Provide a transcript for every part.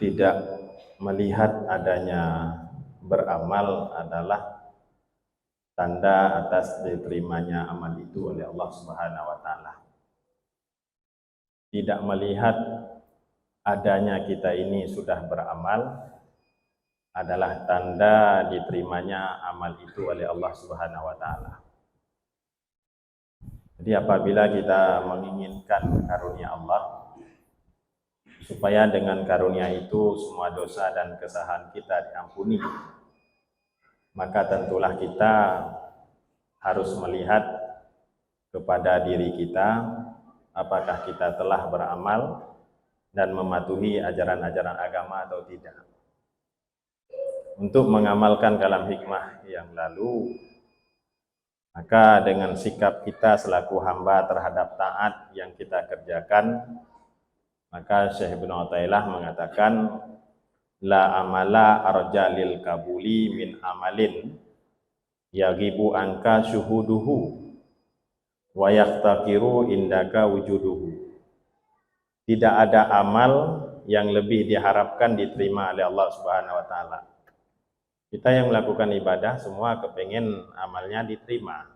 tidak melihat adanya beramal adalah tanda atas diterimanya amal itu oleh Allah Subhanahu wa taala. Tidak melihat adanya kita ini sudah beramal adalah tanda diterimanya amal itu oleh Allah Subhanahu wa taala. Jadi apabila kita menginginkan karunia Allah, supaya dengan karunia itu semua dosa dan kesalahan kita diampuni, maka tentulah kita harus melihat kepada diri kita, apakah kita telah beramal dan mematuhi ajaran-ajaran agama atau tidak. Untuk mengamalkan kalam hikmah yang lalu, maka dengan sikap kita selaku hamba terhadap taat yang kita kerjakan, maka Syekh Ibnu Athaillah mengatakan, la amala arja lil kabuli min amalin yagibu anka syuhuduhu wa yaftakiru indaka wujuduhu. Tidak ada amal yang lebih diharapkan diterima oleh Allah Subhanahu wa taala. Kita yang melakukan ibadah semua kepengen amalnya diterima.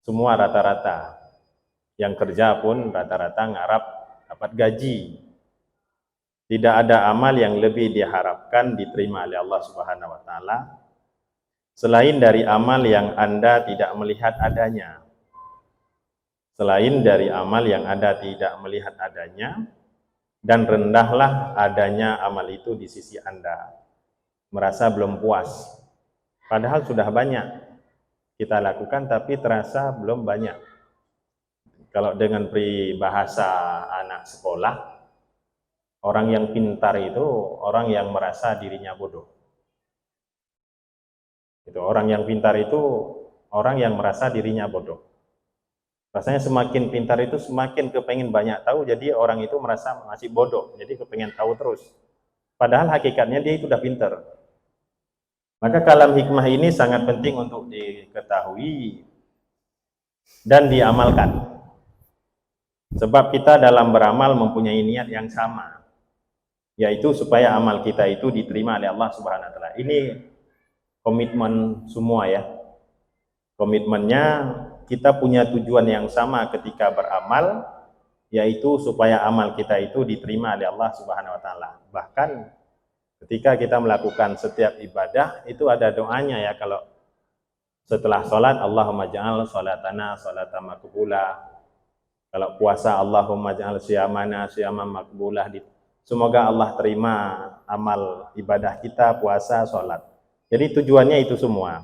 Semua rata-rata. Yang kerja pun rata-rata ngarap dapat gaji. Tidak ada amal yang lebih diharapkan diterima oleh Allah Subhanahu wa taala selain dari amal yang Anda tidak melihat adanya. Selain dari amal yang Anda tidak melihat adanya, dan rendahlah adanya amal itu di sisi Anda. Merasa belum puas, padahal sudah banyak kita lakukan tapi terasa belum banyak. Kalau dengan peribahasa anak sekolah, orang yang pintar itu orang yang merasa dirinya bodoh. Itu orang yang pintar itu orang yang merasa dirinya bodoh. Rasanya semakin pintar itu semakin kepengen banyak tahu, jadi orang itu merasa masih bodoh, jadi kepengen tahu terus. Padahal hakikatnya dia itu sudah pintar. Maka kalam hikmah ini sangat penting untuk diketahui dan diamalkan. Sebab kita dalam beramal mempunyai niat yang sama, yaitu supaya amal kita itu diterima oleh Allah Subhanahu wa taala. Ini komitmen semua ya. Komitmennya kita punya tujuan yang sama ketika beramal, yaitu supaya amal kita itu diterima oleh Allah Subhanahu wa taala. Bahkan ketika kita melakukan setiap ibadah itu ada doanya ya. Kalau setelah sholat, Allahumma ja'al sholatana sholatan maqbulah. Kalau puasa, Allahumma ja'al siyamana siyaman maqbulah. Semoga Allah terima amal ibadah kita, puasa, sholat. Jadi tujuannya itu semua.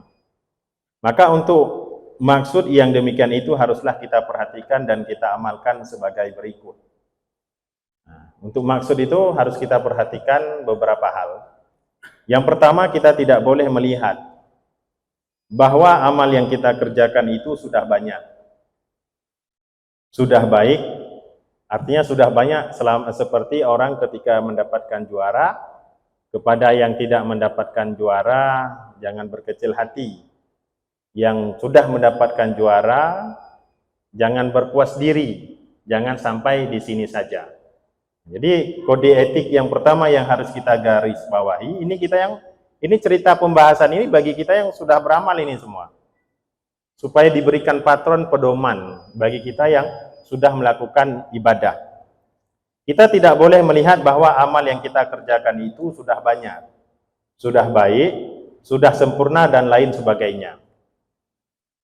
Maka untuk maksud yang demikian itu haruslah kita perhatikan dan kita amalkan sebagai berikut. Nah, untuk maksud itu harus kita perhatikan beberapa hal. Yang pertama, kita tidak boleh melihat bahwa amal yang kita kerjakan itu sudah banyak, sudah baik, artinya sudah banyak, seperti orang ketika mendapatkan juara, kepada yang tidak mendapatkan juara jangan berkecil hati. Yang sudah mendapatkan juara jangan berpuas diri, jangan sampai di sini saja. Jadi kode etik yang pertama yang harus kita garis bawahi, ini cerita pembahasan ini bagi kita yang sudah beramal ini semua, supaya diberikan patron pedoman bagi kita yang sudah melakukan ibadah. Kita tidak boleh melihat bahwa amal yang kita kerjakan itu sudah banyak, sudah baik, sudah sempurna dan lain sebagainya.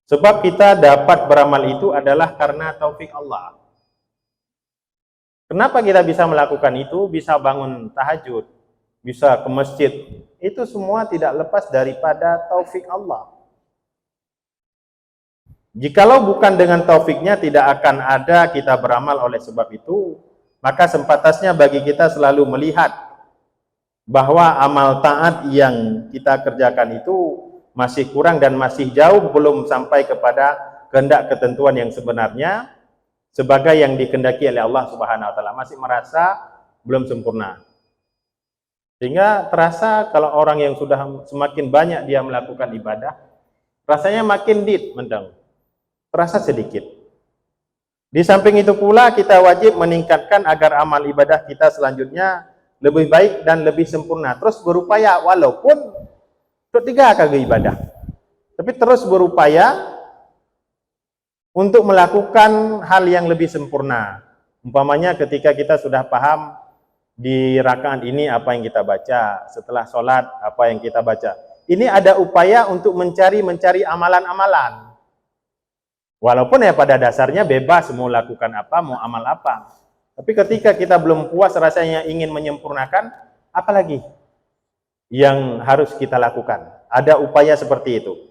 Sebab kita dapat beramal itu adalah karena taufik Allah. Kenapa kita bisa melakukan itu, bisa bangun tahajud, bisa ke masjid, itu semua tidak lepas daripada taufik Allah. Jikalau bukan dengan taufiknya, tidak akan ada kita beramal. Oleh sebab itu, maka sempatasnya bagi kita selalu melihat bahwa amal taat yang kita kerjakan itu masih kurang dan masih jauh belum sampai kepada kehendak ketentuan yang sebenarnya, sebagai yang dikehendaki oleh Allah Subhanahu wa taala, masih merasa belum sempurna. Sehingga terasa kalau orang yang sudah semakin banyak dia melakukan ibadah, rasanya makin mendang, terasa sedikit. Di samping itu pula kita wajib meningkatkan agar amal ibadah kita selanjutnya lebih baik dan lebih sempurna. Terus berupaya walaupun tiga kagak ibadah, tapi terus berupaya untuk melakukan hal yang lebih sempurna. Umpamanya ketika kita sudah paham di rakaat ini apa yang kita baca, setelah sholat apa yang kita baca. Ini ada upaya untuk mencari amalan-amalan. Walaupun ya pada dasarnya bebas mau lakukan apa, mau amal apa. Tapi ketika kita belum puas rasanya ingin menyempurnakan, apalagi yang harus kita lakukan? Ada upaya seperti itu.